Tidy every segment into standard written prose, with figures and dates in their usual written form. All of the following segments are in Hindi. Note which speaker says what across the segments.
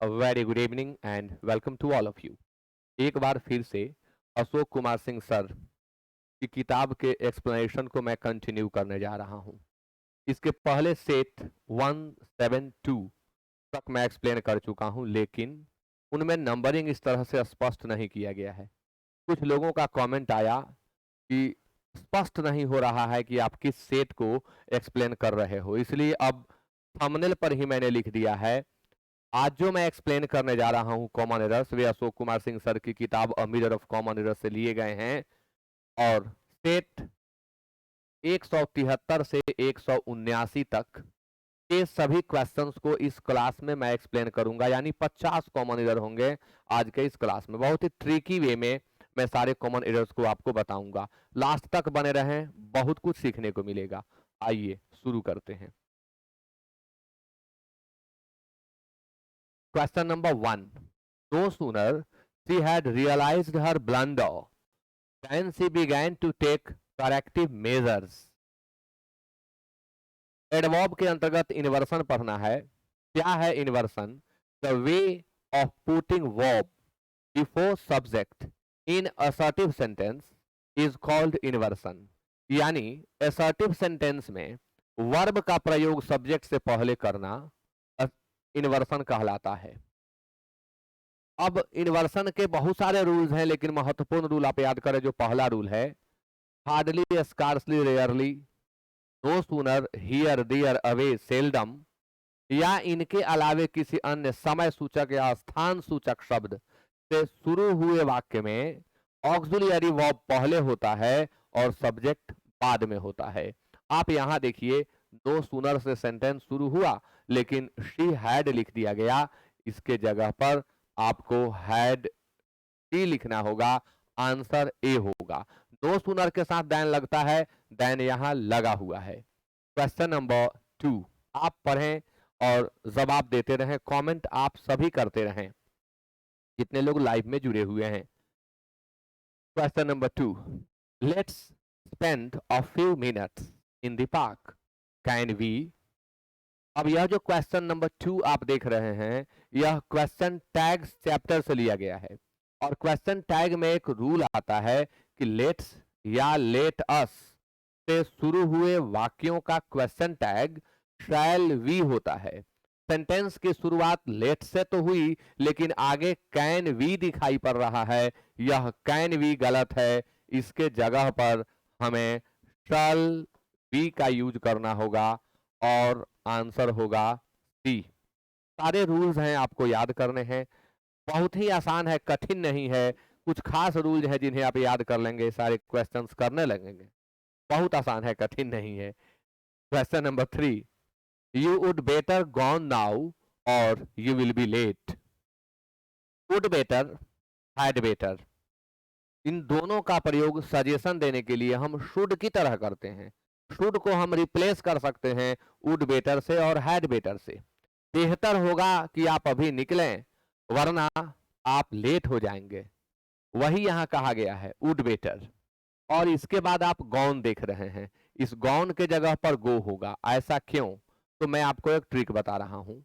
Speaker 1: Very good evening and welcome to all of you. एक बार फिर से अशोक कुमार सिंह सर की किताब के एक्सप्लेनेशन को मैं कंटिन्यू करने जा रहा हूं। इसके पहले सेट 172 तक मैं एक्सप्लेन कर चुका हूं, लेकिन उनमें नंबरिंग इस तरह से स्पष्ट नहीं किया गया है। कुछ लोगों का कमेंट आया कि स्पष्ट नहीं हो रहा है कि आप किस सेट को एक्सप्लेन कर रहे हो, इसलिए अब थंबनेल पर ही मैंने लिख दिया है। आज जो मैं एक्सप्लेन करने जा रहा हूं कॉमन एरर्स, वे अशोक कुमार सिंह सर की किताब a mirror of common errors से लिए गए हैं और सेट 173 से 179 तक के सभी क्वेश्चंस को इस क्लास में मैं एक्सप्लेन करूंगा। यानी 50 कॉमन एरर होंगे आज के इस क्लास में। बहुत ही ट्रिकी वे में मैं सारे कॉमन एरर्स को आपको बताऊंगा। लास्ट तक बने रहें, बहुत कुछ सीखने को मिलेगा। आइए शुरू करते हैं। Question number 1. No sooner she had realized her blunder than she began to take corrective measures. Adverb के अंतर्गत इन्वर्सन पढ़ना है। क्या है inversion? The way of putting verb before subject in assertive sentence is called inversion. यानी असर्टिव सेंटेंस में वर्ब का प्रयोग सब्जेक्ट से पहले करना इन्वर्सन कहलाता है। अब इन्वर्सन के बहुत सारे रूल्स हैं, लेकिन महत्वपूर्ण रूल आप याद करें। जो पहला रूल है, hardly, scarcely, rarely, no sooner, here, there, away, seldom या इनके अलावे किसी अन्य समय सूचक या स्थान सूचक शब्द से शुरू हुए वाक्य में ऑक्सिलियरी वर्ब पहले होता है और सब्जेक्ट बाद में होता है। आप यहां देखिए, नो सूनर से सेंटेंस शुरू हुआ, लेकिन शी हैड लिख दिया गया। इसके जगह पर आपको हैड डी लिखना होगा। आंसर ए होगा। नो सूनर के साथ दैन लगता है, दैन यहां लगा हुआ है। क्वेश्चन नंबर 2 आप पढ़ें और जवाब देते रहें। कमेंट आप सभी करते रहें जितने लोग लाइव में जुड़े हुए हैं। Question number 2, let's spend a few minutes in the park, can we. अब यह जो क्वेश्चन नंबर 2 आप देख रहे हैं, यह क्वेश्चन टैग चैप्टर से लिया गया है। और क्वेश्चन टैग में एक रूल आता है कि लेट्स या लेट अस से शुरू हुए वाक्यों का क्वेश्चन टैग शैल वी होता है। सेंटेंस की शुरुआत लेट से तो हुई, लेकिन आगे कैन वी दिखाई पड़ रहा है। यह कैन वी गलत है। इसके जगह पर हमें शैल वी का यूज करना होगा और आंसर होगा सी। सारे रूल्स हैं, आपको याद करने हैं। बहुत ही आसान है, कठिन नहीं है। कुछ खास रूल्स हैं जिन्हें आप याद कर लेंगे, सारे क्वेश्चंस करने लगेंगे। बहुत आसान है, कठिन नहीं है। Question number 3, you would better gone now और you will be late. Would better, had better, इन दोनों का प्रयोग सजेशन देने के लिए हम शुड की तरह करते हैं। शुड को हम रिप्लेस कर सकते हैं वुड बेटर से और हैड बेटर से। बेहतर होगा कि आप अभी निकलें, वरना आप लेट हो जाएंगे। वही यहां कहा गया है, वुड बेटर। और इसके बाद आप गॉन देख रहे हैं, इस गॉन के जगह पर गो होगा। ऐसा क्यों? तो मैं आपको एक ट्रिक बता रहा हूं।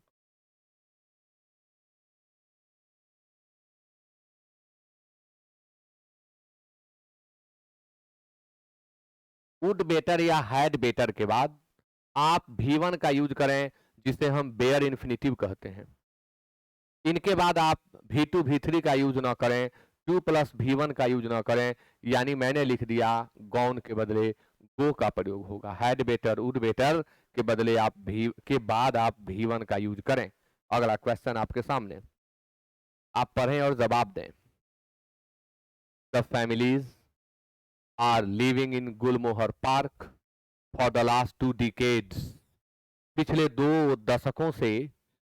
Speaker 1: वुड बेटर या हैड बेटर के बाद आप V1 का यूज करें, जिसे हम बेयर इन्फिनिटिव कहते हैं। इनके बाद आप V2 V3 का यूज ना करें, 2 प्लस V1 का यूज ना करें। यानी मैंने लिख दिया गॉन के बदले गो का प्रयोग होगा। हैड बेटर, वुड बेटर के बदले आप भी के बाद आप V1 का यूज करें। अगला क्वेश्चन आपके सामने, आप पढ़ें और जवाब दें। The families are living in Gulmohar Park for the last 2 decades. पिछले 2 दशकों से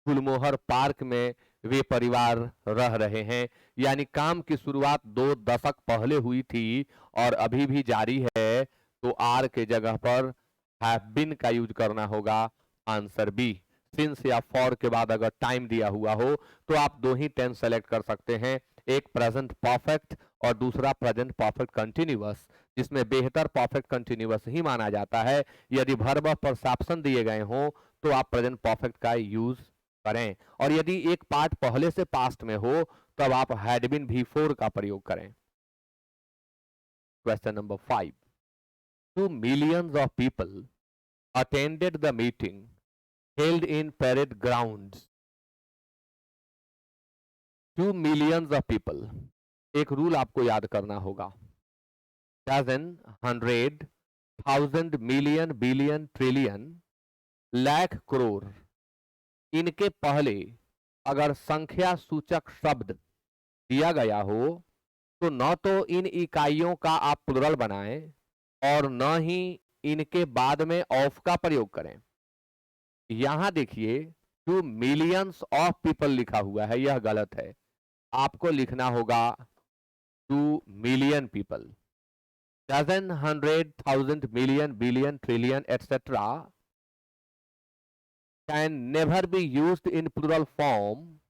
Speaker 1: गुलमोहर पार्क में वे परिवार रह रहे हैं। यानी काम की शुरुआत 2 दशक पहले हुई थी और अभी भी जारी है। तो आर के जगह पर हैव बीन का यूज करना होगा। Answer B. सिंस या फॉर के बाद अगर टाइम दिया हुआ हो तो आप 2 ही टेंस सेलेक्ट कर सकते हैं, एक प्रेजेंट परफेक्ट और दूसरा प्रेजेंट परफेक्ट कंटिन्यूअस, जिसमें बेहतर परफेक्ट कंटिन्यूअस ही माना जाता है। यदि वर्ब और प्रश्न दिए गए हों तो आप प्रेजेंट परफेक्ट का यूज करें, और यदि एक पार्ट पहले से पास्ट में हो तब आप हैड बीन V4 का प्रयोग करें। Question number 5, 2 millions of people attended the meeting held in parade grounds। 2 millions of people, एक रूल आपको याद करना होगा, dozen, 100, 1000, million, billion, trillion, lakh, crore, इनके पहले अगर संख्या सूचक शब्द दिया गया हो तो न तो इन इकाइयों का आप प्लुरल बनाएं और न ही इनके बाद में ऑफ का प्रयोग करें। यहां देखिए 2 मिलियंस ऑफ पीपल लिखा हुआ है, यह गलत है, आपको लिखना होगा 2 million people. Dozen, 100, 1000, million, billion, trillion, etc. can never be used in plural form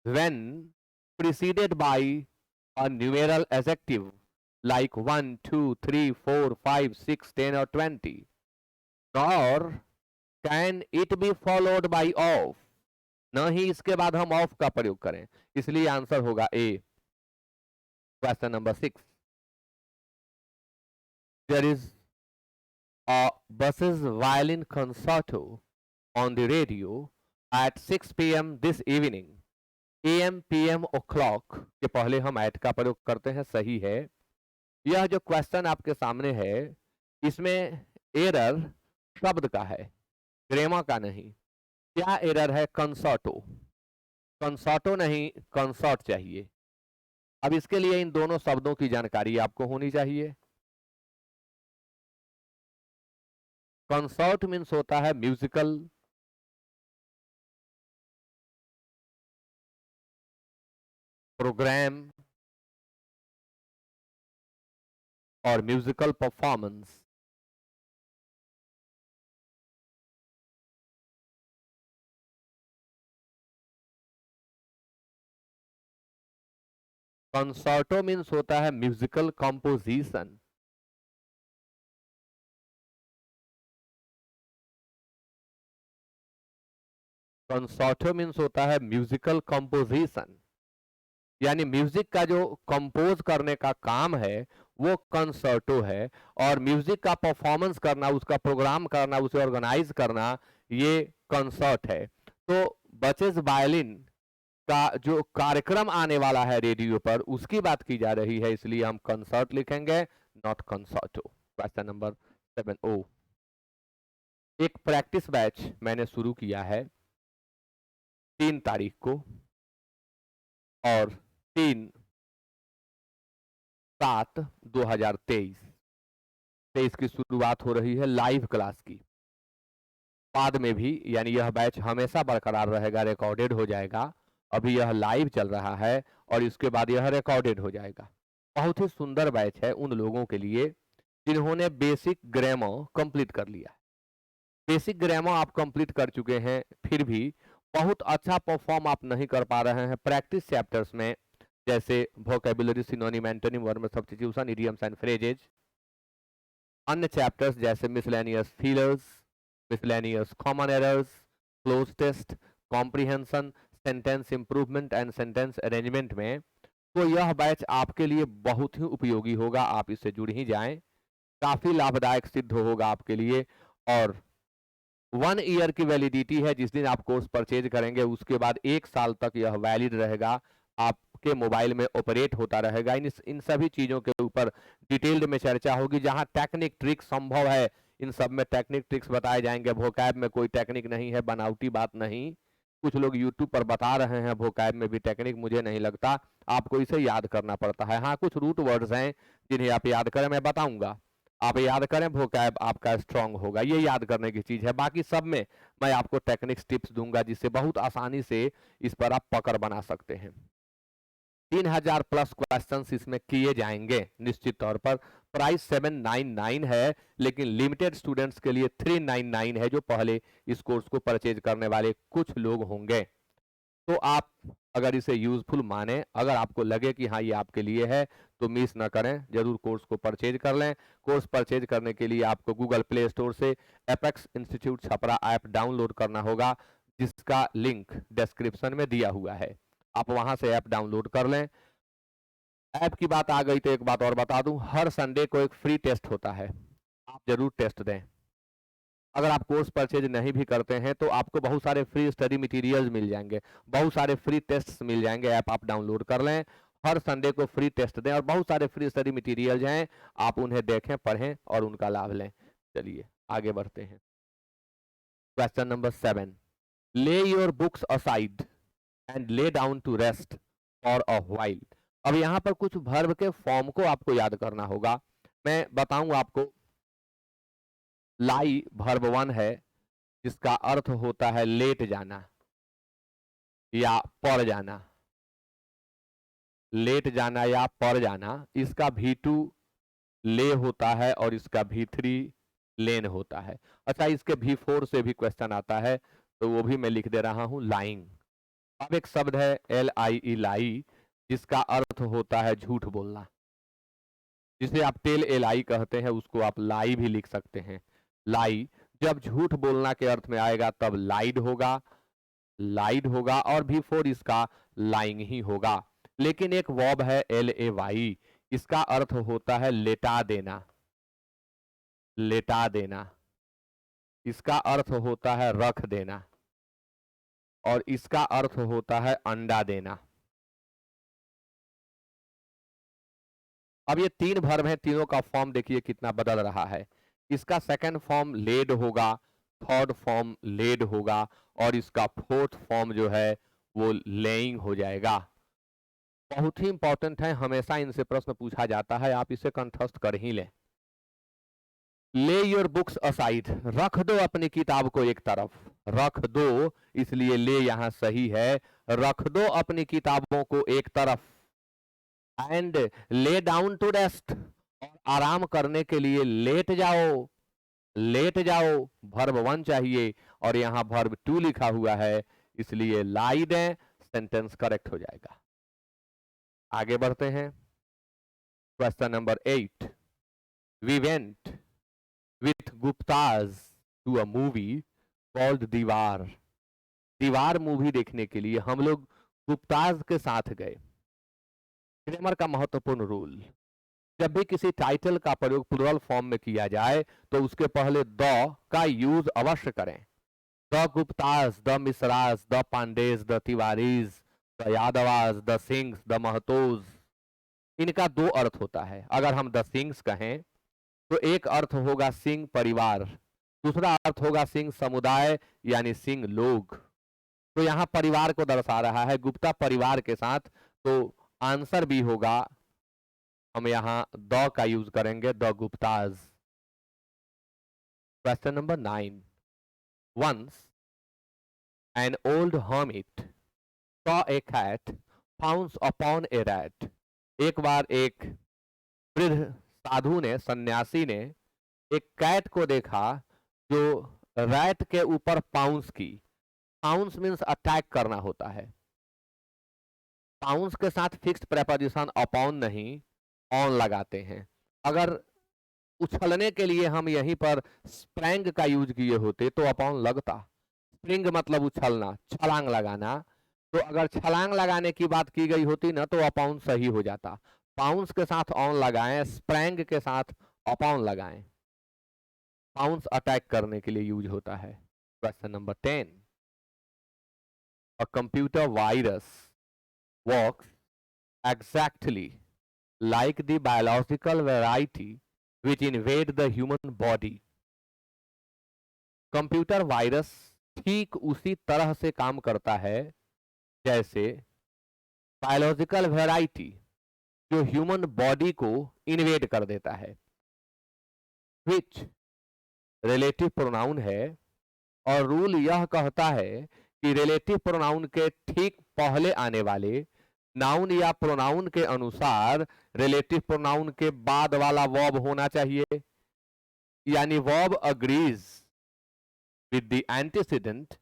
Speaker 1: when preceded by a numeral adjective like 1, 2, 3, 4, 5, 6, 10 or 20, nor can it be followed by of, न ही इसके बाद हम ऑफ का प्रयोग करें, इसलिए आंसर होगा A. Question number 6, there is a Buss's violin concerto on the radio at 6 p.m. this evening। AM, PM, o'clock के पहले हम at का प्रयोग करते हैं, सही है। यह जो क्वेश्चन आपके सामने है इसमें एरर शब्द का है, ग्रामर का नहीं। क्या एरर है? कंसर्टो, कंसर्टो नहीं कंसर्ट चाहिए। अब इसके लिए इन दोनों शब्दों की जानकारी आपको होनी चाहिए। कंसर्ट मीन्स होता है म्यूजिकल, प्रोग्राम और म्यूजिकल परफॉर्मेंस। कंसर्टो मीन्स होता है म्यूजिकल कंपोजिशन। कंसर्टो मीन्स होता है म्यूजिकल कंपोजिशन, यानी म्यूजिक का जो कंपोज करने का काम है वो कंसर्टो है, और म्यूजिक का परफॉर्मेंस करना, उसका प्रोग्राम करना, उसे ऑर्गेनाइज करना, ये कंसर्ट है। तो बचेस वायलिन का जो कार्यक्रम आने वाला है रेडियो पर उसकी बात की जा रही है, इसलिए हम कंसर्ट लिखेंगे, नॉट कंसर्टो। क्वेश्चन नंबर 7 ओ, एक प्रैक्टिस बैच मैंने शुरू किया है 3 तारीख को, और 3/7/2023 से इसकी शुरुआत हो रही है लाइव क्लास की। बाद में भी, यानी यह बैच हमेशा बरकरार रहेगा, रिकॉर्डेड हो जाएगा। अभी यह लाइव चल रहा है और इसके बाद यह रिकॉर्डेड हो जाएगा। बहुत ही सुंदर बैच है उन लोगों के लिए जिन्होंने बेसिक ग्रामर कंप्लीट कर लिया है। बेसिक ग्रामर आप कंप्लीट कर चुके हैं फिर भी बहुत अच्छा परफॉर्म आप नहीं कर पा रहे हैं प्रैक्टिस चैप्टर्स में, जैसे vocabulary, synonym, antonym, verb substitution, idioms and phrases. अन्य चैप्टर्स जैसे miscellaneous fillers, miscellaneous common errors, cloze test, comprehension, sentence improvement and sentence arrangement में, तो यह बैच आपके लिए बहुत ही उपयोगी होगा। आप इससे जुड़ ही जाएं, काफी लाभदायक सिद्ध होगा आपके लिए। और 1 ईयर की वैलिडिटी है, जिस दिन आप कोर्स परचेज करेंगे उसके बाद 1 साल तक यह वैलिड रहेगा, आपके मोबाइल में ऑपरेट होता रहेगा। इन सभी चीजों के ऊपर डिटेल्ड में चर्चा होगी, जहां टेक्निक ट्रिक संभव है इन सब में टेक्निक ट्रिक्स बताए जाएंगे। वोकैब में कोई टेक्निक नहीं है, बनावटी बात नहीं। कुछ लोग यूट्यूब पर बता रहे हैं वोकैब में भी टेक्निक, मुझे नहीं लगता, आपको इसे याद करना पड़ता है। हाँ, कुछ रूट वर्ड्स हैं जिन्हें आप याद करें, मैं बताऊंगा, आप याद करें, वोकैब आपका स्ट्रांग होगा, ये याद करने की चीज है। बाकी सब में मैं आपको टेक्निक्स टिप्स दूंगा जिससे बहुत आसानी से इस पर आप पकड़ बना सकते हैं। 3000 प्लस क्वेश्चंस इसमें किए जाएंगे निश्चित तौर पर। प्राइस 799 है, लेकिन लिमिटेड स्टूडेंट्स के लिए 399 है, जो पहले इस कोर्स को परचेज करने वाले कुछ लोग होंगे। तो आप अगर इसे यूजफुल माने, अगर आपको लगे कि हाँ ये आपके लिए है, तो मिस ना करें, जरूर कोर्स को परचेज कर लें। कोर्स परचेज करने के लिए आपको गूगल प्ले स्टोर से apex institute Chhapra app download करना होगा। जिसका लिंक डिस्क्रिप्शन में दिया हुआ है, आप वहां से ऐप डाउनलोड कर लें। ऐप की बात आ गई तो एक बात और बता दूं, हर संडे को एक फ्री टेस्ट होता है, आप जरूर टेस्ट दें। अगर आप कोर्स परचेज नहीं भी करते हैं तो आपको बहुत सारे फ्री स्टडी मटेरियल्स मिल जाएंगे, बहुत सारे फ्री टेस्ट्स मिल जाएंगे, ऐप आप डाउनलोड कर लें, हर संडे को फ्री टेस्ट दें, और बहुत सारे फ्री स्टडी मटेरियल्स हैं, आप उन्हें देखें, पढ़ें और उनका लाभ लें। चलिए आगे बढ़ते हैं। Question number 7, lay your books aside and lay down to rest for a while. अब यहाँ पर कुछ वर्ब के फॉर्म को आपको याद करना होगा, मैं बताऊं आपको। लाई वर्ब 1 है, जिसका अर्थ होता है लेट जाना या पड़ जाना, लेट जाना या पड़ जाना। इसका V2 ले होता है और इसका V3 लेन होता है। अच्छा, इसके V4 से भी क्वेश्चन आता है, तो वो भी मैं लिख दे रहा हूं, लाइंग। अब एक शब्द है LIE, लाई, जिसका अर्थ होता है झूठ बोलना, जिसे आप टेल LI कहते हैं, उसको आप लाई भी लिख सकते हैं। लाई जब झूठ बोलना के अर्थ में आएगा तब लाइड होगा, लाइड होगा, और V4 इसका लाइंग ही होगा। लेकिन एक वर्ब है LAY, इसका अर्थ होता है लेटा देना, लेटा देना, इसका अर्थ होता है रख देना, और इसका अर्थ होता है अंडा देना। अब ये 3 वर्ब हैं, तीनों का फॉर्म देखिए कितना बदल रहा है। इसका सेकंड फॉर्म लेड होगा, थर्ड फॉर्म लेड होगा, और इसका फोर्थ फॉर्म जो है वो लेइंग हो जाएगा। बहुत ही इंपॉर्टेंट है, हमेशा इनसे प्रश्न पूछा जाता है, आप इसे कंठस्थ कर ही लें। ले योर बुक्स असाइड, रख दो अपनी किताब को एक तरफ, रख दो, इसलिए ले यहां सही है, रख दो अपनी किताबों को एक तरफ। And lay down to rest, और आराम करने के लिए लेट जाओ, लेट जाओ, वर्ब 1 चाहिए और यहाँ वर्ब 2 लिखा हुआ है, इसलिए लाई दें, सेंटेंस करेक्ट हो जाएगा। आगे बढ़ते हैं। Question number 8, we went with Guptas to a movie called Deewar. Deewar movie देखने के लिए हम लोग गुप्ताज के साथ गए। ग्रामर का महत्वपूर्ण रूल, जब भी किसी टाइटल का प्रयोग प्लुरल फॉर्म में किया जाए तो उसके पहले द का यूज अवश्य करें। The Guptas, the Mishras, the Pandeys, the Tiwaris, the Yadavas, the Singh, the Mahatos, इनका 2 अर्थ होता है। अगर हम द सिंह कहें तो एक अर्थ होगा सिंह परिवार, दूसरा अर्थ होगा सिंह समुदाय यानी सिंह लोग। तो यहाँ परिवार को दर्शा रहा है गुप्ता परिवार के साथ, तो आंसर भी होगा, हम यहाँ द का यूज करेंगे, the Guptas. Question number 9, once an old hermit saw a cat pounce upon a rat। एक बार एक वृद्ध साधु ने, सन्यासी ने एक कैट को देखा जो रैट के ऊपर पाउंस की। पाउंस मीन्स अटैक करना होता है। पाउंस के साथ फिक्स्ड प्रेपोजिशन अपॉन नहीं, ऑन लगाते हैं। अगर उछलने के लिए हम यहीं पर स्प्रैंग का यूज किए होते तो अपॉन लगता। स्प्रिंग मतलब उछलना, छलांग लगाना, तो अगर छलांग लगाने की बात की गई होती ना तो अपॉन सही हो जाता। पाउंस के साथ ऑन लगाएं, स्प्रैंग के साथ अपॉन लगाएं। पाउंस अटैक करने के लिए यूज होता है। Question number 10, a computer virus works exactly like the biological variety which invade the human body। Computer virus ठीक उसी तरह से काम करता है जैसे बायोलॉजिकल वैरायटी जो ह्यूमन बॉडी को इन्वेड कर देता है। विच रिलेटिव प्रोनाउन है, और रूल यह कहता है कि रिलेटिव प्रोनाउन के ठीक पहले आने वाले नाउन या प्रोनाउन के अनुसार रिलेटिव प्रोनाउन के बाद वाला वर्ब होना चाहिए, यानी verb agrees with the antecedent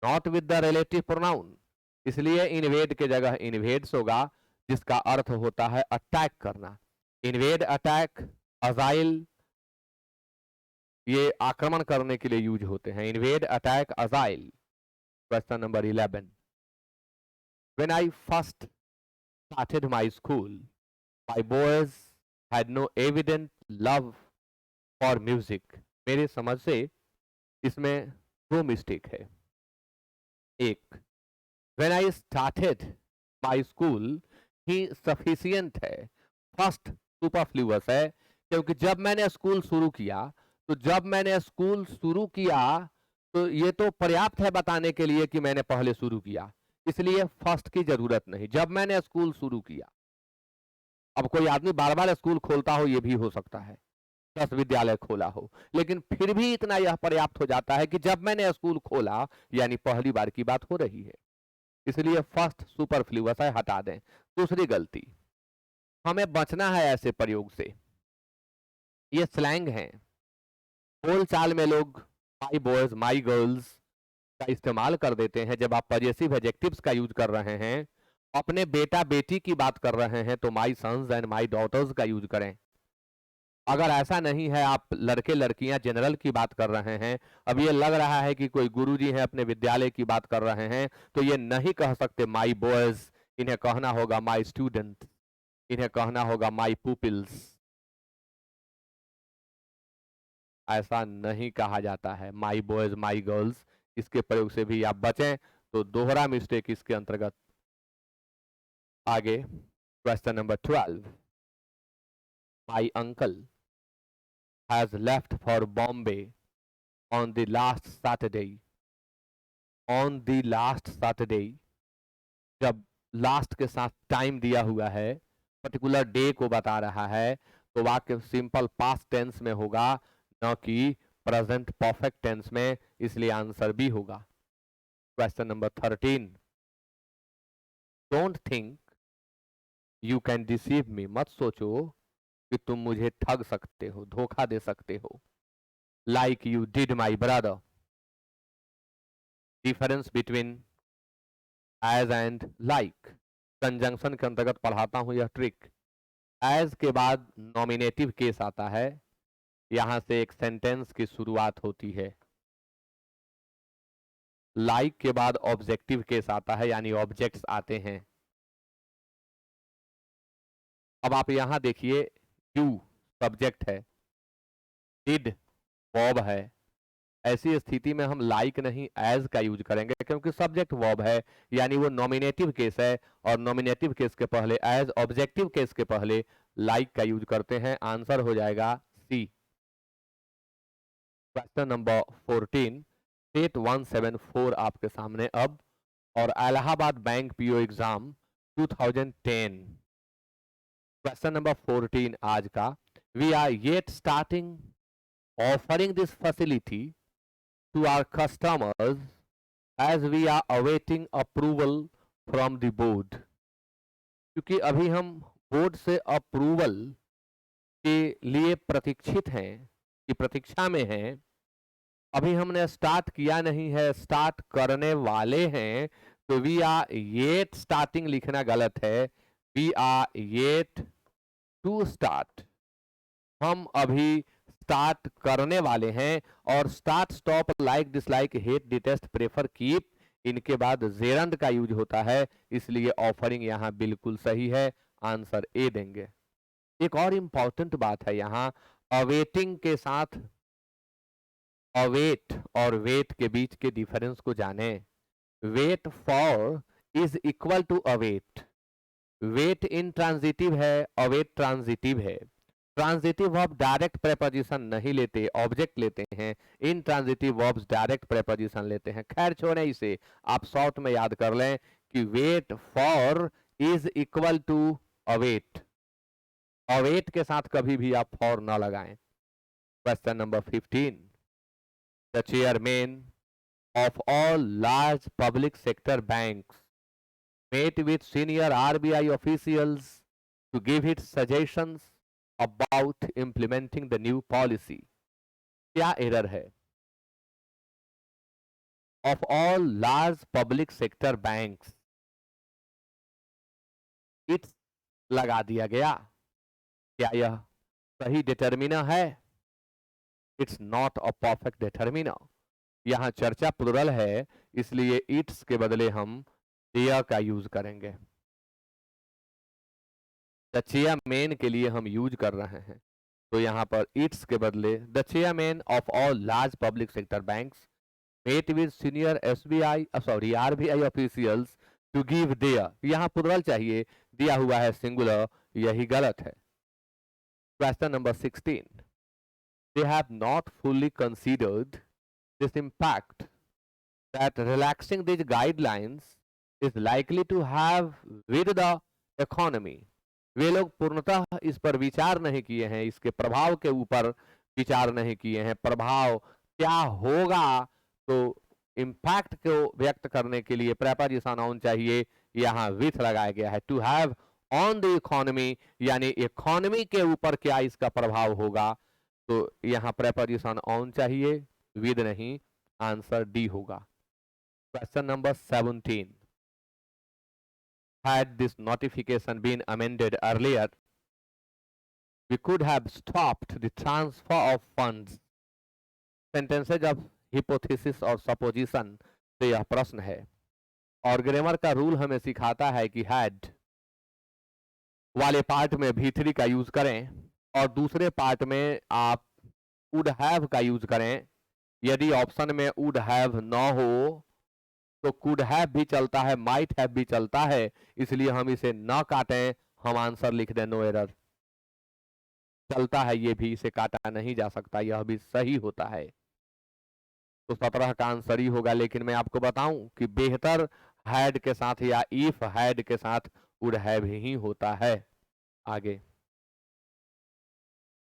Speaker 1: not with the relative pronoun. इसलिए इन्वेड के जगह इन्वेड्स होगा, जिसका अर्थ होता है अटैक करना। इन्वेड, अटैक, अजाइल, ये आक्रमण करने के लिए यूज होते हैं। Invade, attack, agile. Question number 11. When I first started my school, my boys had no evident love for music. मेरे समझ से इसमें दो मिस्टेक है. एक, when I started my school he sufficient है, फर्स्ट सुपरफ्लूअस है, क्योंकि जब मैंने स्कूल शुरू किया तो ये तो पर्याप्त है बताने के लिए कि मैंने पहले शुरू किया, इसलिए फर्स्ट की जरूरत नहीं. जब मैंने स्कूल शुरू किया, अब कोई आदमी बार बार स्कूल खोलता हो, ये भी हो सकता है, 10 विद्यालय खोला हो, लेकिन फिर भी इतना यह पर्याप्त हो जाता है कि जब मैंने स्कूल खोला, यानी पहली बार की बात हो रही है, इसलिए फर्स्ट सुपरफ्लूअस है, हटा दें. दूसरी गलती, हमें बचना है ऐसे प्रयोग से. ये स्लैंग है, बोल चाल में लोग माई बॉयज माई गर्ल्स का इस्तेमाल कर देते हैं. जब आप पजेसिव एडजेक्टिव्स का यूज कर रहे हैं, अपने बेटा बेटी की बात कर रहे हैं, तो माई सन्स एंड माई डॉटर्स का यूज करें. अगर ऐसा नहीं है, आप लड़के लड़कियां जनरल की बात कर रहे हैं, अब ये लग रहा है कि कोई गुरुजी है अपने विद्यालय की बात कर रहे हैं, तो ये नहीं कह सकते माई बॉयज, इन्हें कहना होगा माई स्टूडेंट, इन्हें कहना होगा माई पुपिल्स. ऐसा नहीं कहा जाता है. माई बॉयज माई गर्ल्स, इसके प्रयोग से भी आप बचें. तो दोहरा मिस्टेक इसके अंतर्गत. आगे question number 12. My uncle has left for Bombay on the last Saturday. On the last Saturday, जब लास्ट के साथ टाइम दिया हुआ है, पर्टिकुलर डे को बता रहा है, तो वाक्य सिंपल पास्ट टेंस में होगा, न कि प्रेजेंट परफेक्ट टेंस में, इसलिए आंसर बी होगा. Question number 13. Don't think you can deceive me. मत सोचो कि तुम मुझे ठग सकते हो, धोखा दे सकते हो. Like you did my brother. Difference between as and like. Conjunction के अंतर्गत पढ़ाता हूं यह ट्रिक. एज के बाद नॉमिनेटिव केस आता है, यहां से एक सेंटेंस की शुरुआत होती है. लाइक के बाद ऑब्जेक्टिव केस आता है, यानी ऑब्जेक्ट्स आते हैं. अब आप यहां देखिए, यू सब्जेक्ट है, डिड वर्ब है. ऐसी स्थिति में हम लाइक नहीं एज का यूज करेंगे, क्योंकि सब्जेक्ट वर्ब है, यानी वो नॉमिनेटिव केस है, और नॉमिनेटिव केस के पहले एज, ऑब्जेक्टिव केस के पहले लाइक का यूज करते हैं. आंसर हो जाएगा सी. Question number 14. स्टेट 174 आपके सामने अब, और Allahabad Bank PO exam 2010. Question number 14 आज का. We are yet starting offering this facility to our customers as we are awaiting approval from the board. क्योंकि अभी हम बोर्ड से अप्रूवल के लिए प्रतीक्षित हैं, की प्रतीक्षा में हैं, अभी हमने स्टार्ट किया नहीं है, स्टार्ट करने वाले हैं, तो वी आर येट स्टार्टिंग लिखना गलत है. We are yet to start, हम अभी स्टार्ट करने वाले हैं. और start, stop, like, dislike, hate, detest, prefer, keep, इनके बाद जेरंड का यूज होता है, इसलिए ऑफरिंग यहां बिल्कुल सही है. आंसर ए देंगे. एक और इंपॉर्टेंट बात है यहां, अवेटिंग के साथ अवेट और वेट के बीच के डिफरेंस को जाने. Wait for is equal to await. Wait intransitive है, अवेट ट्रांजिटिव है. ट्रांजिटिव वर्ब डायरेक्ट प्रेपोजिशन नहीं लेते, ऑब्जेक्ट लेते हैं. इंट्रांजिटिव वर्ब्स डायरेक्ट प्रेपोजिशन लेते हैं. खैर छोड़ें इसे, आप शॉर्ट में याद कर लें कि wait for is equal to await. Await के साथ कभी भी आप फॉर ना लगाएं. Question number 15. The chairman of all large public sector banks met with senior RBI officials to give its suggestions about implementing the new policy. क्या एरर है? Of all large public sector banks, it's लगा दिया गया. क्या यह सही डिटर्मिनर है? It's not a perfect determiner. यहाँ चर्चा प्लुरल है, इसलिए इट्स के बदले हम देयर का यूज करेंगे। द चेयरमैन के लिए हम यूज कर रहे हैं, तो यहाँ पर इट्स के बदले the chairman of all large public sector banks met with senior SBI sorry RBI officials to give their, यहाँ प्लुरल चाहिए, दिया हुआ है सिंगुलर, यही गलत है। Question number 16, they have not fully considered this impact that relaxing these guidelines is likely to have with the economy। वे लोग पूर्णतः इस पर विचार नहीं किए हैं, इसके प्रभाव के ऊपर विचार नहीं किए हैं, प्रभाव क्या होगा। तो इम्पैक्ट को व्यक्त करने के लिए प्रेपोजिशन ऑन चाहिए, यहाँ विथ लगाया गया है। To have on the economy, यानी इकोनॉमी के ऊपर क्या इसका प्रभाव होगा, तो यहाँ प्रेपोजिशन ऑन चाहिए, विद नहीं, आंसर डी होगा। Question number 17, had this notification been amended earlier, we could have stopped the transfer of funds। Sentences of hypothesis और सपोजिशन से यह प्रश्न है, और ग्रामर का रूल हमें सिखाता है कि हैड वाले पार्ट में भी3 का यूज करें और दूसरे पार्ट में आप वुड हैव का यूज करें। यदि ऑप्शन में वुड हैव न हो तो कुड हैव भी चलता है, माइट हैव भी चलता है, इसलिए हम इसे न काटें, हम आंसर लिख दें नो एरर। चलता है ये भी, इसे काटा नहीं जा सकता, यह भी सही होता है, तो 17 का आंसर ही होगा। लेकिन मैं आपको बताऊं कि बेहतर हैड के साथ या इफ हैड के साथ वुड हैव ही होता है। आगे,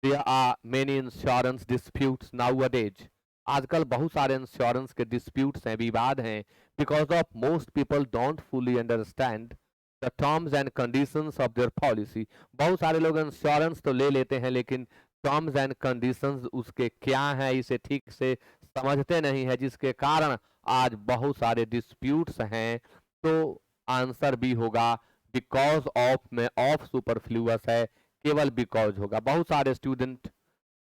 Speaker 1: there are many insurance disputes nowadays। आजकल बहुत सारे इंश्योरेंस के डिस्प्यूट्स हैं, विवाद हैं, because of most people don't fully understand the terms and conditions of their policy. बहुत सारे लोग इंश्योरेंस तो ले लेते हैं, लेकिन टर्म्स एंड कंडीशंस उसके क्या हैं इसे ठीक से समझते नहीं है, जिसके कारण आज बहुत सारे डिस्प्यूट्स हैं। तो आंसर भी होगा, बिकॉज ऑफ में ऑफ सुपरफ्लूअस है, केवल बिकॉज होगा। बहुत सारे स्टूडेंट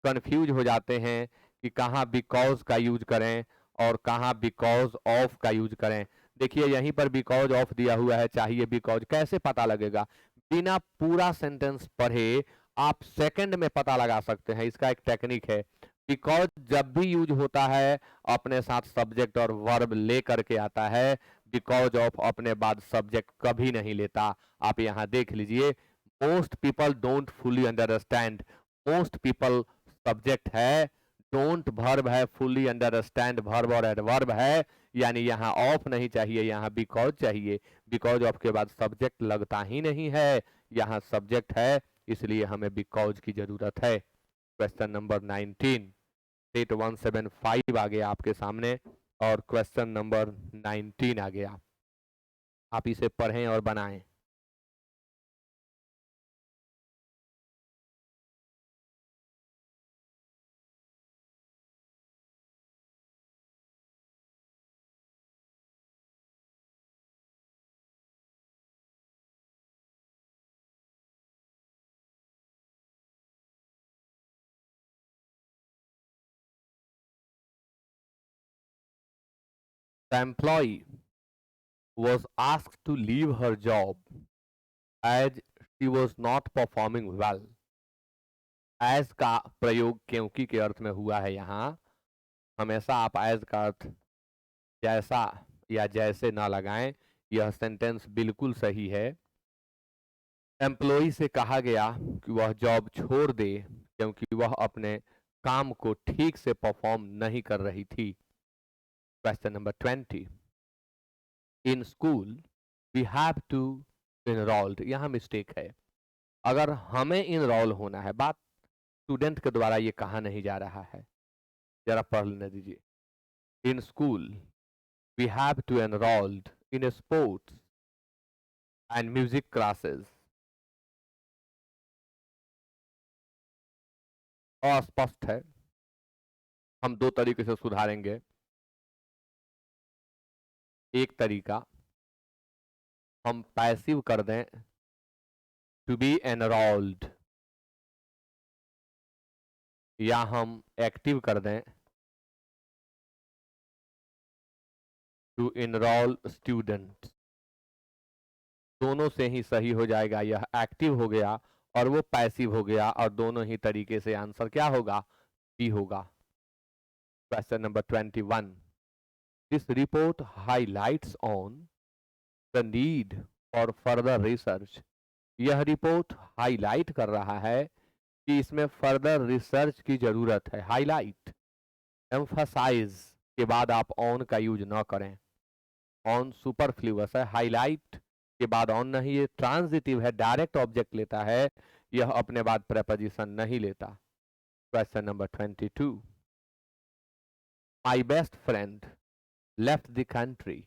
Speaker 1: कंफ्यूज हो जाते हैं कि कहाँ बिकॉज का यूज करें और कहाँ बिकॉज ऑफ का यूज करें। देखिए यहीं पर बिकॉज ऑफ दिया हुआ है, चाहिए बिकॉज, कैसे पता लगेगा? बिना पूरा सेंटेंस पढ़े आप सेकंड में पता लगा सकते हैं, इसका एक टेक्निक है। बिकॉज जब भी यूज होता है अपने साथ सब्जेक्ट और वर्ब ले करके आता है, बिकॉज ऑफ अपने बाद सब्जेक्ट कभी नहीं लेता। आप यहाँ देख लीजिए, most people don't fully understand, most people subject है, डोंट वर्ब है, फुली अंडरस्टैंड वर्ब और एडवर्ब है, यानी यहाँ ऑफ नहीं चाहिए, यहाँ बिकॉज चाहिए। बिकॉज ऑफ के बाद सब्जेक्ट लगता ही नहीं है, यहाँ सब्जेक्ट है, इसलिए हमें बिकॉज की जरूरत है। क्वेश्चन नंबर 19, सेट 175 आ गया आपके सामने और क्वेश्चन नंबर 19 आ गया, आप इसे पढ़ें और बनाएं। The employee was asked to leave her job as she was not performing well। as का प्रयोग क्योंकि के अर्थ में हुआ है यहाँ। हमेशा आप as का अर्थ जैसा या जैसे ना लगाएं, यह सेंटेंस बिल्कुल सही है। एम्प्लॉई से कहा गया कि वह जॉब छोड़ दे क्योंकि वह अपने काम को ठीक से परफॉर्म नहीं कर रही थी। Question number 20, in school we have to enrolled, यहाँ मिस्टेक है। अगर हमें इनरोल होना है, बात स्टूडेंट के द्वारा ये कहा नहीं जा रहा है, जरा पढ़ लेने दीजिए। In school we have to enrolled in sports and music classes. अस्पष्ट है, हम दो तरीके से सुधारेंगे। एक तरीका हम पैसिव कर दें, टू बी एनरोल्ड, या हम एक्टिव कर दें, टू इनरोल स्टूडेंट, दोनों से ही सही हो जाएगा। यह एक्टिव हो गया और वो पैसिव हो गया, और दोनों ही तरीके से आंसर क्या होगा, बी होगा। Question number 21, this report highlights on the need for further research. यह रिपोर्ट हाईलाइट कर रहा है कि इसमें फर्दर रिसर्च की जरूरत है। हाईलाइट, एम्फसाइज के बाद आप ऑन का यूज न करें, ऑन सुपरफ्लूअस है, हाईलाइट के बाद ऑन नहीं, ये ट्रांजिटिव है, डायरेक्ट ऑब्जेक्ट लेता है, यह अपने बाद प्रेपोजिशन नहीं लेता। Question number 22, my best friend left the country,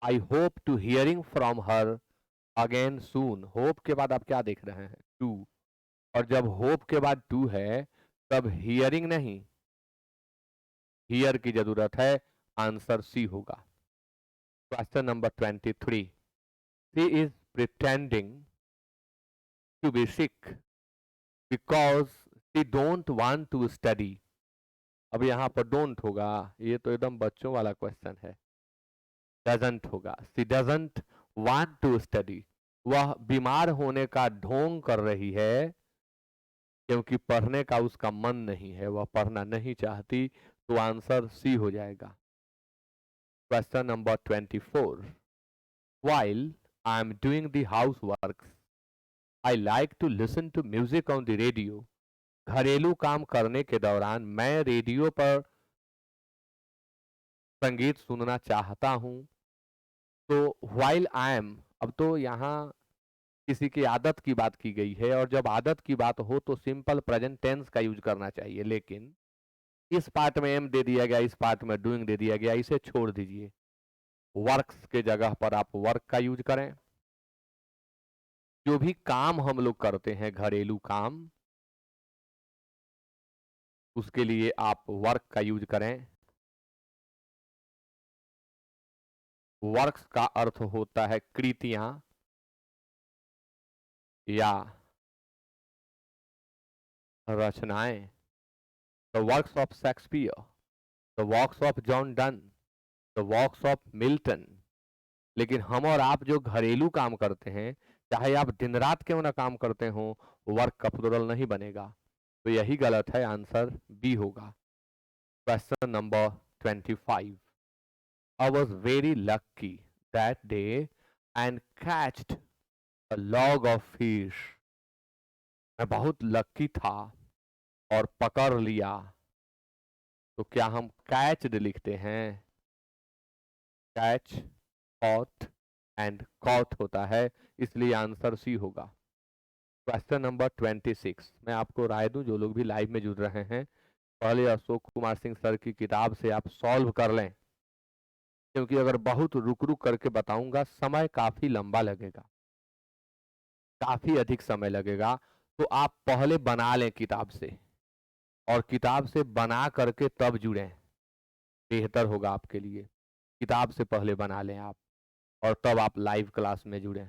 Speaker 1: I hope to hearing from her again soon. Hope के बाद आप क्या देख रहे हैं, टू, और जब होप के बाद टू है तब हियरिंग नहीं, हियर की जरूरत है, आंसर सी होगा। Question number 23, she is pretending to be sick because she don't want to study. अब यहाँ पर डोंट होगा, ये तो एकदम बच्चों वाला क्वेश्चन है, डजंट होगा। She doesn't want to study, वह बीमार होने का ढोंग कर रही है क्योंकि पढ़ने का उसका मन नहीं है, वह पढ़ना नहीं चाहती, तो आंसर सी हो जाएगा। Question number 24, while I am doing the housework I like to listen to music on the radio। घरेलू काम करने के दौरान मैं रेडियो पर संगीत सुनना चाहता हूं। तो while I am, अब तो यहाँ किसी की आदत की बात की गई है, और जब आदत की बात हो तो सिंपल प्रेजेंट टेंस का यूज करना चाहिए, लेकिन इस पार्ट में एम दे दिया गया, इस पार्ट में डूइंग दे दिया गया, इसे छोड़ दीजिए, वर्क्स के जगह पर आप वर्क का यूज करें। जो भी काम हम लोग करते हैं घरेलू काम, उसके लिए आप वर्क का यूज करें। वर्क्स का अर्थ होता है कृतियां या रचनाएं। The works of Shakespeare, the works of John Donne, the works of Milton. लेकिन हम और आप जो घरेलू काम करते हैं, चाहे आप दिन रात क्यों ना काम करते हो, वर्क का प्लुरल नहीं बनेगा, तो यही गलत है, आंसर बी होगा। Question number 25, I was very lucky that day and catched a log of fish। मैं बहुत लकी था और पकड़ लिया। तो क्या हम कैच्ड लिखते हैं, कैच, कॉट एंड कॉट होता है, इसलिए आंसर सी होगा। क्वेश्चन नंबर 26, मैं आपको राय दूं, जो लोग भी लाइव में जुड़ रहे हैं, पहले अशोक कुमार सिंह सर की किताब से आप सॉल्व कर लें, क्योंकि अगर बहुत रुक रुक करके बताऊंगा समय काफी लंबा लगेगा, काफी अधिक समय लगेगा। तो आप पहले बना लें किताब से, और किताब से बना करके तब जुड़ें, बेहतर होगा आपके लिए। किताब से पहले बना लें आप, और तब आप लाइव क्लास में जुड़ें,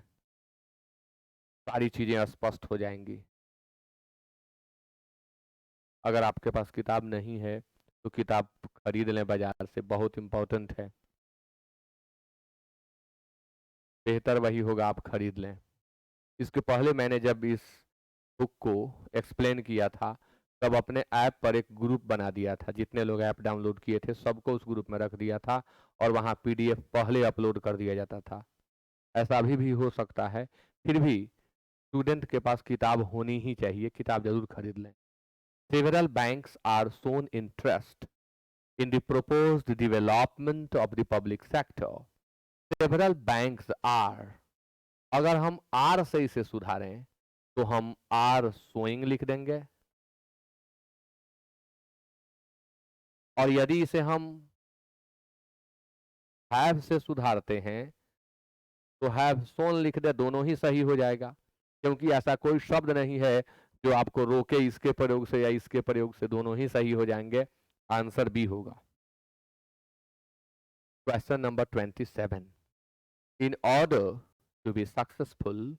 Speaker 1: सारी चीजें स्पष्ट हो जाएंगी। अगर आपके पास किताब नहीं है तो किताब खरीद लें बाजार से, बहुत इंपॉर्टेंट है, बेहतर वही होगा आप खरीद लें। इसके पहले मैंने जब इस बुक को एक्सप्लेन किया था, तब अपने ऐप पर एक ग्रुप बना दिया था, जितने लोग ऐप डाउनलोड किए थे सबको उस ग्रुप में रख दिया था, और वहाँ पीडीएफ पहले अपलोड कर दिया जाता था। ऐसा अभी भी हो सकता है, फिर भी स्टूडेंट के पास किताब होनी ही चाहिए, किताब जरूर खरीद लें। Several banks are shown interest in the proposed development of the public sector। Several banks are, अगर हम आर से इसे सुधारें तो हम आर शोइंग लिख देंगे, और यदि इसे हम हैव से सुधारते हैं तो हैव शोन लिख दे, दोनों ही सही हो जाएगा, क्योंकि ऐसा कोई शब्द नहीं है जो आपको रोके इसके प्रयोग से या इसके प्रयोग से, दोनों ही सही हो जाएंगे, आंसर बी होगा। Question number 27, in order to be successful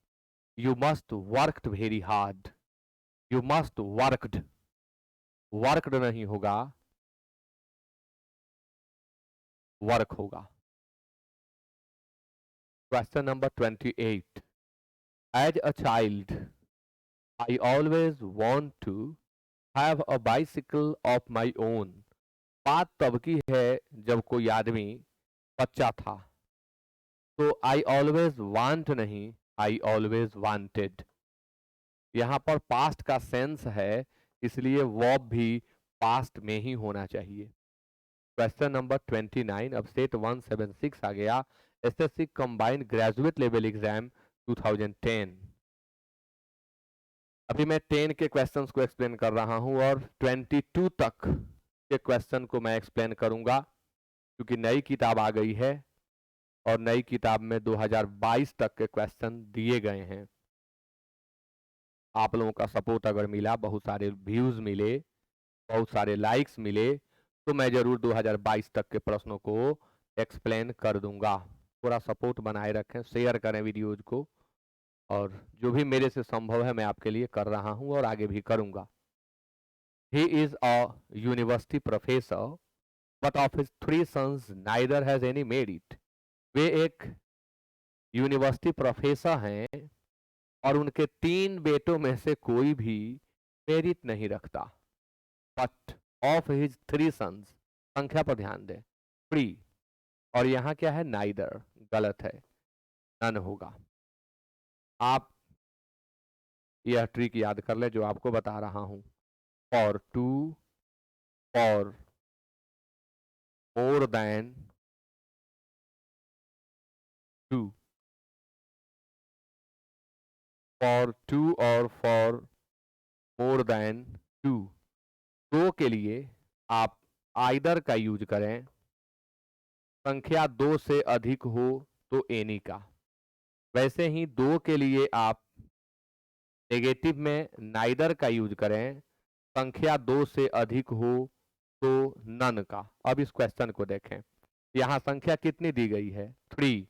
Speaker 1: you must worked very hard. You must worked, worked नहीं होगा, वर्क होगा। Question number 28. As a child, I always want to have a bicycle of my own. बात तब की है जब कोई आदमी बच्चा था, तो आई ऑलवेज वांट नहीं, आई ऑलवेज वांटेड। यहाँ पर पास्ट का सेंस है, इसलिए वर्ब भी पास्ट में ही होना चाहिए। क्वेश्चन नंबर 29, अब सेट 176 आ गया, SSC combined graduate level exam 2010। अभी मैं 10 के क्वेश्चंस को एक्सप्लेन कर रहा हूं और 22 तक के क्वेश्चन को मैं एक्सप्लेन करूंगा, क्योंकि नई किताब आ गई है और नई किताब में 2022 तक के क्वेश्चन दिए गए हैं। आप लोगों का सपोर्ट अगर मिला, बहुत सारे व्यूज मिले, बहुत सारे लाइक्स मिले, तो मैं जरूर 2022 तक के प्रश्नों को एक्सप्लेन कर दूंगा। पूरा सपोर्ट बनाए रखें, शेयर करें वीडियोज को, और जो भी मेरे से संभव है मैं आपके लिए कर रहा हूं और आगे भी करूंगा। He is a university professor, but of his 3 sons neither has any merit. वे एक यूनिवर्सिटी प्रोफेसर हैं और उनके 3 बेटों में से कोई भी मेरिट नहीं रखता। बट ऑफ हिज 3 सन्स, संख्या पर ध्यान दें, 3, और यहाँ क्या है, नाइदर, गलत है, नन होगा। आप यह ट्रिक याद कर ले जो आपको बता रहा हूं। For 2, for more than 2, for 2 और फॉर मोर देन 2, 2 के लिए आप आइदर का यूज करें, संख्या 2 से अधिक हो तो एनी का। वैसे ही 2 के लिए आप नेगेटिव में नाइदर का यूज करें, संख्या 2 से अधिक हो तो नन का। अब इस क्वेश्चन को देखें, यहाँ संख्या कितनी दी गई है, 3,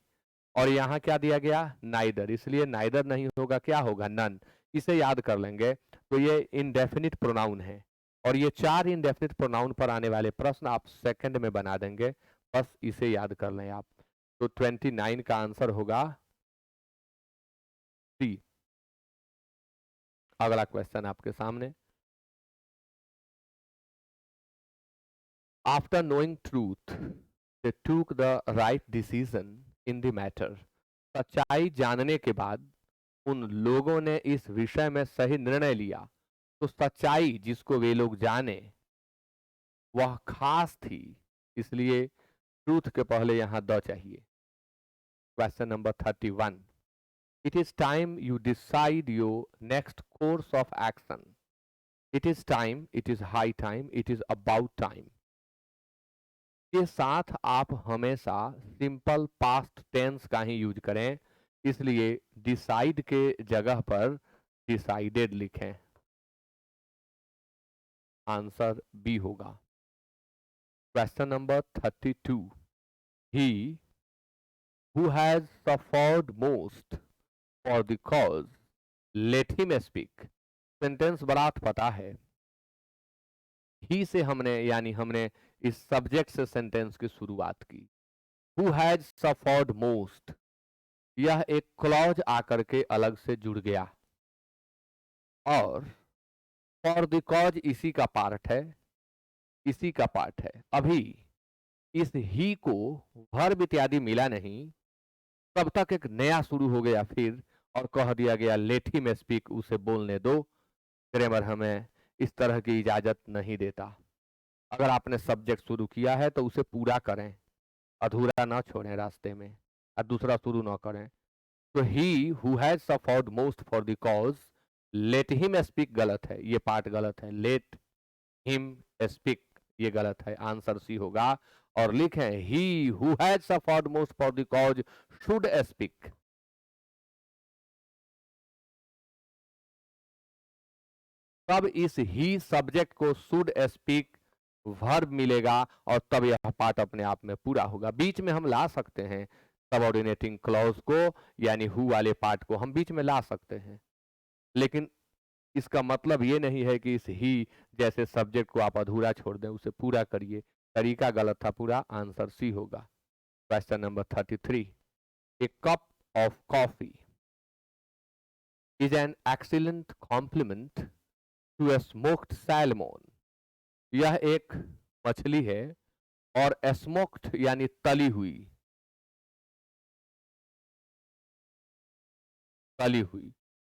Speaker 1: और यहाँ क्या दिया गया, नाइदर, इसलिए नाइदर नहीं होगा, क्या होगा, नन। इसे याद कर लेंगे तो ये इनडेफिनिट प्रोनाउन है, और ये 4 इनडेफिनिट प्रोनाउन पर आने वाले प्रश्न आप सेकंड में बना देंगे, बस इसे याद कर लें आप। तो 29 का आंसर होगा सी। अगला क्वेश्चन आपके सामने, after knowing truth they took the right decision in the matter. सच्चाई जानने के बाद उन लोगों ने इस विषय में सही निर्णय लिया। तो सच्चाई जिसको वे लोग जाने वह खास थी, इसलिए ट्रूथ के पहले यहां द चाहिए। Question number 31, it is time you decide your next course of action. It is time, it is high time, it is about time के साथ आप हमेशा सिंपल पास्ट टेंस का ही यूज करें, इसलिए डिसाइड के जगह पर डिसाइडेड लिखें। आंसर बी होगा। Question number 32, he who has suffered most for the cause let him speak। Sentence बड़ा पता है, ही से हमने यानी हमने इस सब्जेक्ट से सेंटेंस की शुरुआत की। Who has suffered most, यह एक क्लॉज आकर के अलग से जुड़ गया, और फॉर द कॉज इसी का पार्ट है, इसी का पार्ट है। अभी इस ही को वर्ब इत्यादि मिला नहीं, तब तक एक नया शुरू हो गया फिर, और कह दिया गया लेट हिम स्पीक, उसे बोलने दो। ग्रामर हमें इस तरह की इजाजत नहीं देता। अगर आपने सब्जेक्ट शुरू किया है तो उसे पूरा करें, अधूरा ना छोड़ें रास्ते में, और दूसरा शुरू ना करें। तो he who has suffered most for the cause let him speak गलत है, ये पार्ट गलत है, लेट हिम स्पीक ये गलत है, आंसर सी होगा। और लिखें he who has suffered most for the cause should speak. तब इस ही सब्जेक्ट को शुड स्पीक वर्ब मिलेगा, और तब यह पार्ट अपने आप में पूरा होगा। बीच में हम ला सकते हैं सबऑर्डिनेटिंग क्लॉज को, यानी हु वाले पार्ट को हम बीच में ला सकते हैं, लेकिन इसका मतलब ये नहीं है कि इस ही जैसे सब्जेक्ट को आप अधूरा छोड़ दें, उसे पूरा करिए। तरीका गलत था पूरा, आंसर सी होगा। Question number 33, A cup of coffee is an excellent complement to a smoked salmon. यह एक मछली है और स्मोक्ड यानी तली हुई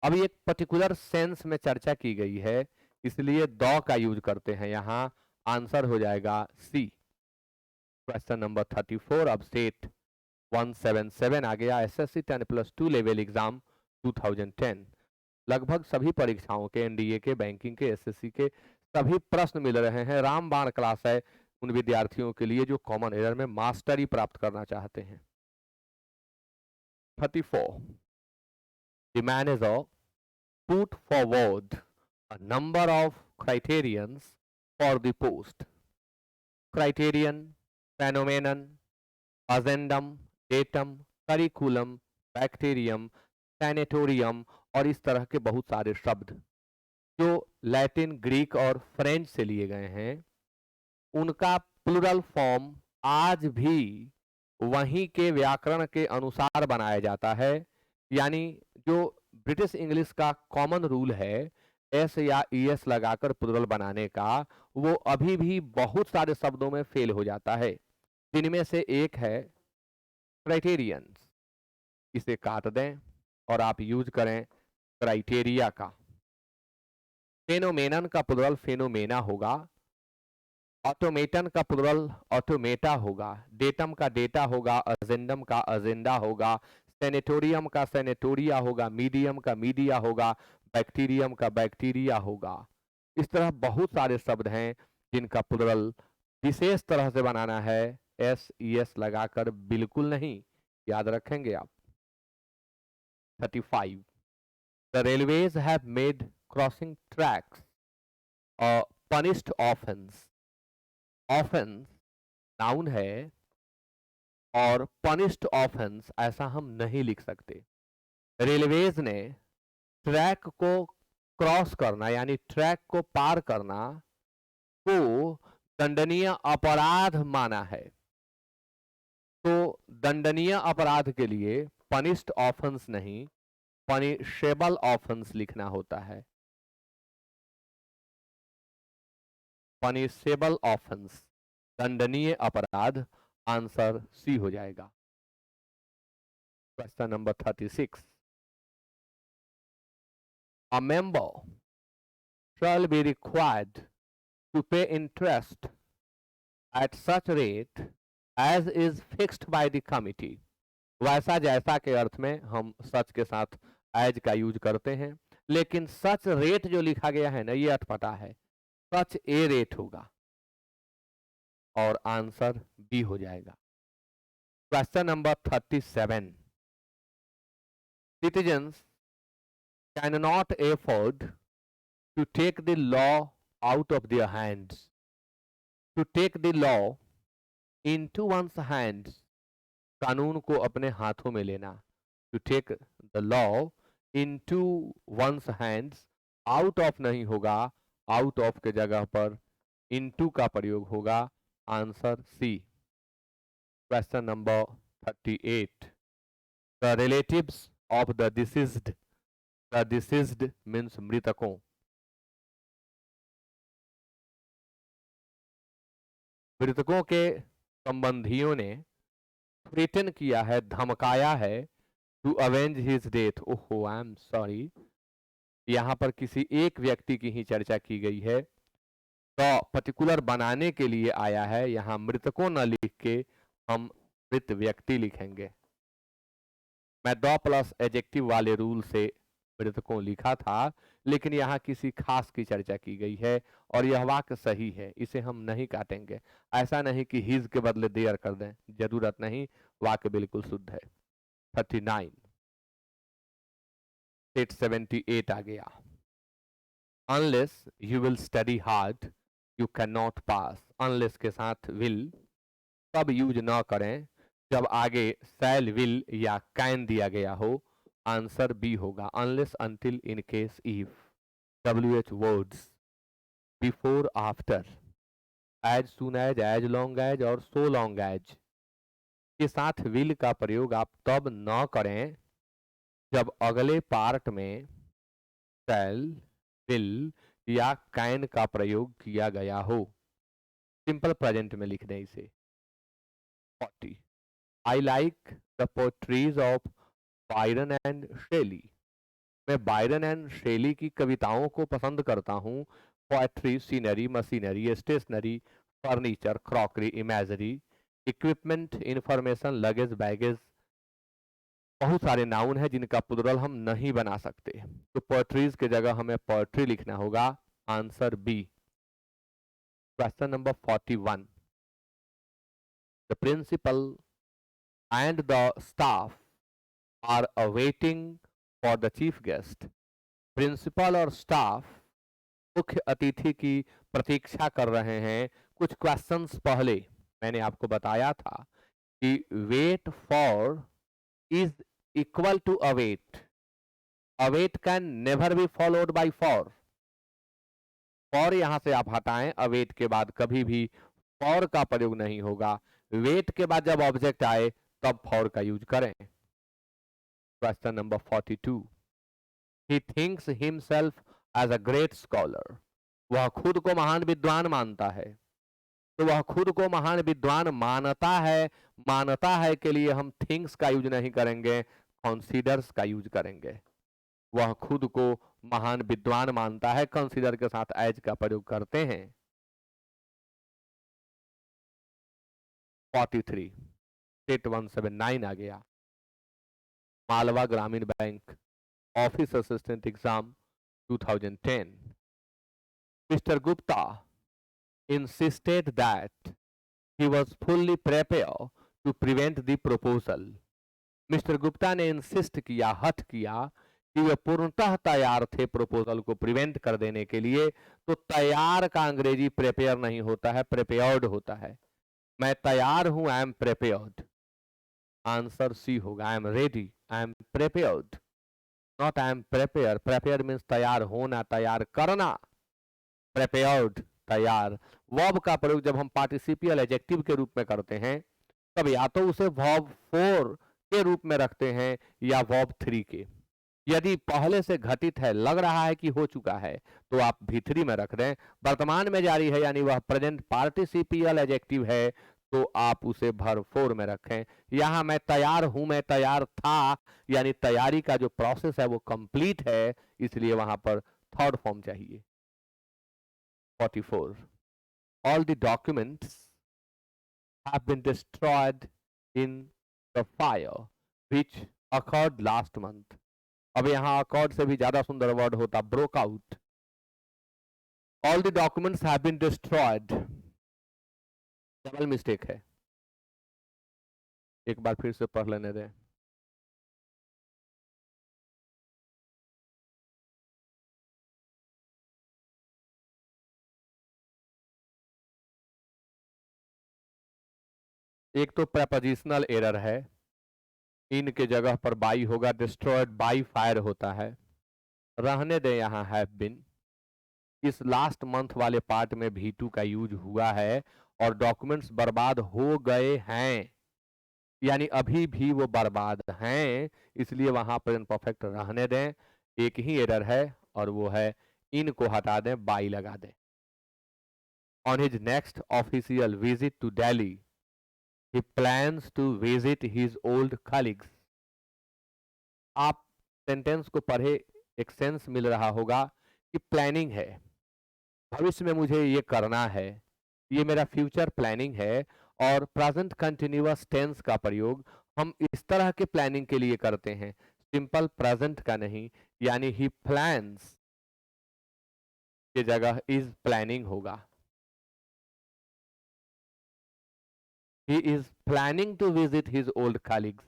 Speaker 1: अब एक पर्टिकुलर सेंस में चर्चा की गई है, इसलिए द का यूज करते हैं यहां। आंसर हो जाएगा सी। क्वेश्चन नंबर 34 अब स्टेट 177 आ गया। SSC 10+2 level exam 2010। लगभग सभी परीक्षाओं के, एनडीए के, बैंकिंग के, एसएससी के सभी प्रश्न मिल रहे हैं। रामबाण क्लास है उन विद्यार्थियों के लिए जो कॉमन एरर में मास्टरी प्राप्त करना चाहते हैं। 34 The manager put forward a number of criterions for the post. Criterion, phenomenon, addendum, datum, curriculum, bacterium, sanatorium और इस तरह के बहुत सारे शब्द जो लैटिन, ग्रीक और फ्रेंच से लिए गए हैं, उनका प्लूरल फॉर्म आज भी वहीं के व्याकरण के अनुसार बनाया जाता है। यानी जो ब्रिटिश इंग्लिश का कॉमन रूल है एस या ईएस लगाकर प्लूरल बनाने का, वो अभी भी बहुत सारे शब्दों में फेल हो जाता है। जिनमें से एक है क्राइटेरियंस। इसे काट दें और आप यूज करें क्राइटेरिया का। फेनोमेनन का प्लूरल फेनोमेना होगा, ऑटोमेटन का प्लूरल ऑटोमेटा होगा, डेटम का डेटा होगा, अजेंडम का अजेंडा होगा, सेनेटोरियम का सेनेटोरिया होगा, मीडियम का मीडिया होगा, बैक्टीरियम का बैक्टीरिया होगा। इस तरह बहुत सारे शब्द हैं जिनका प्लूरल विशेष तरह से बनाना है, एस ई एस लगाकर बिल्कुल नहीं। याद रखेंगे आप। 35 The railways have made crossing tracks a punished offense. Offence noun है और पनिश्ड ऑफेंस ऐसा हम नहीं लिख सकते। रेलवेज ने ट्रैक को क्रॉस करना यानी ट्रैक को पार करना को दंडनीय अपराध माना है। तो दंडनीय अपराध के लिए पनिश्ड ऑफेंस नहीं, पनिशेबल ऑफेंस लिखना होता है। पनिशेबल ऑफेंस, दंडनीय अपराध। आंसर सी हो जाएगा। Question number 36 A member shall be required to pay interest at such rate as is fixed by the committee. वैसा जैसा के अर्थ में हम सच के साथ एज का यूज करते हैं, लेकिन सच रेट जो लिखा गया है ना, ये अटपटा है। सच ए रेट होगा और आंसर बी हो जाएगा। Question number 37 Citizens cannot afford to take the law out of their hands. To take the law into one's hands, कानून को अपने हाथों में लेना। To take the law into one's hands, out of नहीं होगा, out of के जगह पर into का प्रयोग होगा। Answer C. Question number 38 The relatives of the deceased means मृतकों। मृतकों के संबंधियों ने थ्रेटन किया है, धमकाया है, टू अवेंज हिज डेथ। ओहो, आई एम सॉरी, यहाँ पर किसी एक व्यक्ति की ही चर्चा की गई है, तो पर्टिकुलर बनाने के लिए आया है। यहाँ मृतकों न लिख के हम मृत व्यक्ति लिखेंगे। मैं द प्लस एडजेक्टिव वाले रूल से मृतकों लिखा था, लेकिन यहाँ किसी खास की चर्चा की गई है और यह वाक्य सही है, इसे हम नहीं काटेंगे। ऐसा नहीं कि हिज के बदले देयर कर दें, जरूरत नहीं, वाक्य बिल्कुल शुद्ध है। 39 78 आ गया। Unless you will study hard you can not pass. Unless के साथ विल तब यूज न करें जब आगे शैल, विल या कैन दिया गया हो। आंसर बी होगा। Unless, until, in case, if. WH words before, after, as soon as long as और सो लॉन्ग एज के साथ विल का प्रयोग आप तब न करें जब अगले पार्ट में शैल, विल या कैन का प्रयोग किया गया हो। सिंपल प्रेजेंट में लिख दें इसे। 40 I like the poetries of Byron and Shelley. मैं बायरन एंड शेली की कविताओं को पसंद करता हूँ। Poetry, scenery, machinery, stationery, furniture, crockery, imagery, equipment, information, luggage, baggage, बहुत सारे नाउन है जिनका प्लुरल हम नहीं बना सकते, तो पोएट्रीज की जगह हमें पोएट्री लिखना होगा। Answer B. Question number 41। The principal and the staff are awaiting for the chief guest. Principal और स्टाफ मुख्य अतिथि की प्रतीक्षा कर रहे हैं। कुछ क्वेश्चंस पहले मैंने आपको बताया था कि wait for is equal to await. Await can never be followed by for. For यहां से आप हटाएं, अवेट के बाद कभी भी फॉर का प्रयोग नहीं होगा। वेट के बाद जब ऑब्जेक्ट आए तब फॉर का यूज करें। Question number 42। He thinks himself as a great scholar. वह खुद को महान विद्वान मानता है। तो वह खुद को महान विद्वान मानता है के लिए हम थिंग्स का यूज नहीं करेंगे, कॉन्सिडर्स का यूज करेंगे। वह खुद को महान विद्वान मानता है, कंसीडर के साथ एज का प्रयोग करते हैं। 43 स्टेट 179 आ गया। मालवा ग्रामीण bank office assistant exam 2010। Mister Gupta insisted that he was fully prepared to prevent the proposal। Mister Gupta ने इंसिस्ट किया, हठ किया कि वे पूर्णतः तैयार थे प्रपोजल को प्रिवेंट कर देने के लिए। तो तैयार का अंग्रेजी प्रिपेयर नहीं होता है, प्रिपेयर्ड होता है। मैं तैयार हूं, I am prepared. Answer C होगा, I am ready, I am prepared, not I am prepare. Prepare means तैयार होना, तैयार करना। प्रिपेयर्ड तैयार। वर्ब का प्रयोग जब हम पार्टिसिपियल एडजेक्टिव के रूप में करते हैं तब या तो उसे वर्ब 4 के रूप में रखते हैं या वर्ब 3 के। यदि पहले से घटित है, लग रहा है कि हो चुका है, तो आप भी3 में रख दें। वर्तमान में जारी है यानी वह प्रेजेंट पार्टिसिपियल एडजेक्टिव है, तो आप उसे भर 4 में रखें। यहां मैं तैयार हूं, मैं तैयार था, यानी तैयारी का जो प्रोसेस है वो कंप्लीट है, इसलिए वहां पर थर्ड फॉर्म चाहिए। 44 all the documents have been destroyed in the fire which occurred last month। अब यहां occurred से भी ज्यादा सुंदर वर्ड होता broke out। all the documents have been destroyed, double mistake है, एक बार फिर से पढ़ लेने दें। एक तो prepositional एरर है, इन के जगह पर बाई होगा, डिस्ट्रॉयड बाई फायर होता है, रहने दें यहां हैव बीन। इस लास्ट मंथ वाले पार्ट में भी2 का यूज हुआ है और डॉक्यूमेंट्स बर्बाद हो गए हैं, यानी अभी भी वो बर्बाद हैं, इसलिए वहां पर इनपरफेक्ट रहने दें। एक ही एरर है और वो है इन को हटा दें, बाई लगा दें। On his next official visit to Delhi he plans to visit his old colleagues. आप सेंटेंस को पढ़े, एक सेंस मिल रहा होगा कि प्लानिंग है, भविष्य में मुझे ये करना है, ये मेरा फ्यूचर प्लानिंग है। और प्रेजेंट कंटिन्यूअस टेंस का प्रयोग हम इस तरह के प्लानिंग के लिए करते हैं, सिंपल प्रेजेंट का नहीं, यानी ही प्लान्स की जगह इज प्लानिंग होगा। He is planning to visit his old colleagues.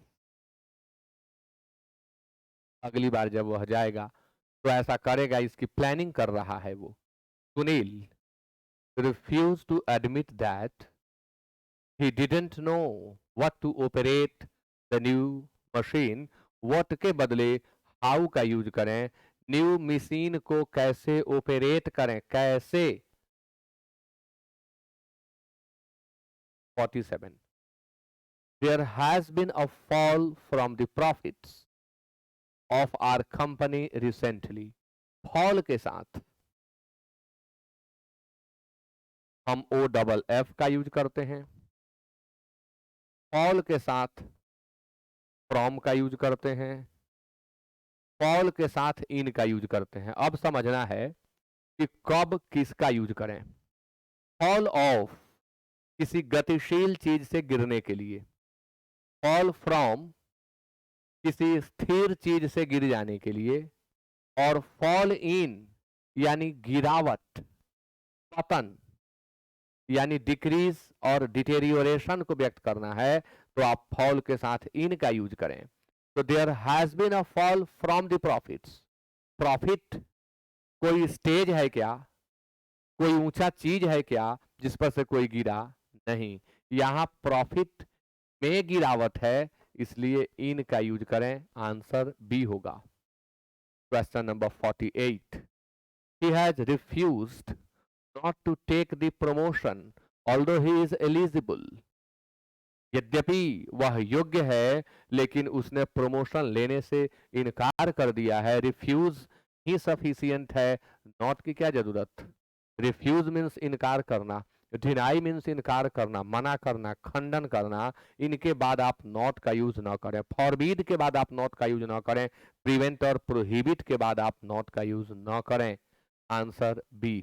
Speaker 1: अगली बार जब वह जाएगा तो ऐसा करेगा, इसकी प्लानिंग कर रहा है वो। Sunil refused to admit that he didn't know what to operate the new machine। what के बदले how का यूज करें, न्यू मशीन को कैसे ऑपरेट करें, कैसे। 47 there has been a fall from the profits। Of our company recently. Fall के साथ हम OFF का यूज करते हैं, फॉल के साथ फ्रॉम का यूज करते हैं, फॉल के साथ इन का यूज करते हैं। अब समझना है कि कब किसका यूज करें। फॉल ऑफ किसी गतिशील चीज से गिरने के लिए, फॉल फ्रॉम किसी स्थिर चीज से गिर जाने के लिए, और फॉल इन यानी गिरावट, पतन यानी डिक्रीज और डिटेरियोरेशन को व्यक्त करना है तो आप फॉल के साथ इन का यूज करें। तो there has been a fall from the profits. Profit कोई स्टेज है क्या, कोई ऊंचा चीज है क्या जिस पर से कोई गिरा? नहीं, यहां प्रॉफिट में गिरावट है, इसलिए इन का यूज करें। आंसर बी होगा। Question number 48, he has refused not to take the promotion although he is eligible। यद्यपि वह योग्य है लेकिन उसने प्रमोशन लेने से इनकार कर दिया है। रिफ्यूज ही सफिशियंट है, नॉट की क्या जरूरत। रिफ्यूज मीन्स इनकार करना, डिनाई मीन्स इनकार करना, मना करना, खंडन करना। इनके बाद आप नॉट का यूज ना करें। फॉरबीड के बाद आप नॉट का यूज ना करें। प्रिवेंट और प्रोहिबिट के बाद आप नॉट का यूज ना करें। Answer B.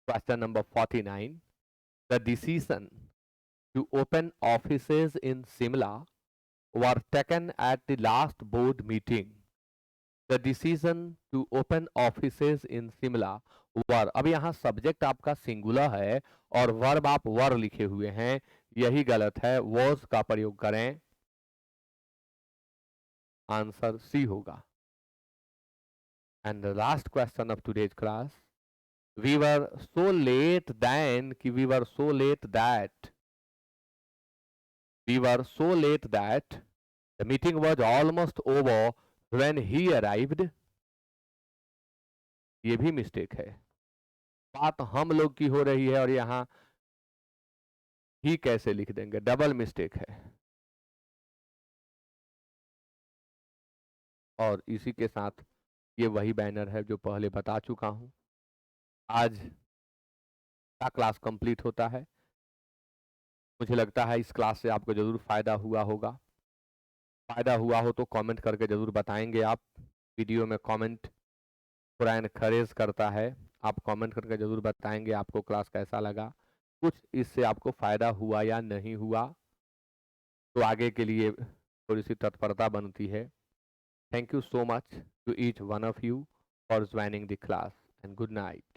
Speaker 1: Question number 49, the decision to open offices in Simla were taken at the last board meeting। The decision to open offices in Simla were, अब यहाँ सब्जेक्ट आपका सिंगुलर है और वर्ब आप वर लिखे हुए हैं, यही गलत है। was का प्रयोग करें। आंसर सी होगा। And the last question of today's class, we were so late then कि we were so late that, we were so late that the meeting was almost over when he arrived। ये भी मिस्टेक है, बात हम लोग की हो रही है और यहां ही कैसे लिख देंगे, डबल मिस्टेक है। और इसी के साथ ये वही बैनर है जो पहले बता चुका हूं। आज का क्लास कंप्लीट होता है। मुझे लगता है इस क्लास से आपको जरूर फायदा हुआ होगा। फायदा हुआ हो तो कमेंट करके जरूर बताएंगे आप। वीडियो में कमेंट थोड़ा एनकरेज करता है। आप कमेंट करके जरूर बताएंगे आपको क्लास कैसा लगा, कुछ इससे आपको फायदा हुआ या नहीं हुआ, तो आगे के लिए थोड़ी सी तत्परता बनती है। Thank you so much to each one of you for joining the class and good night.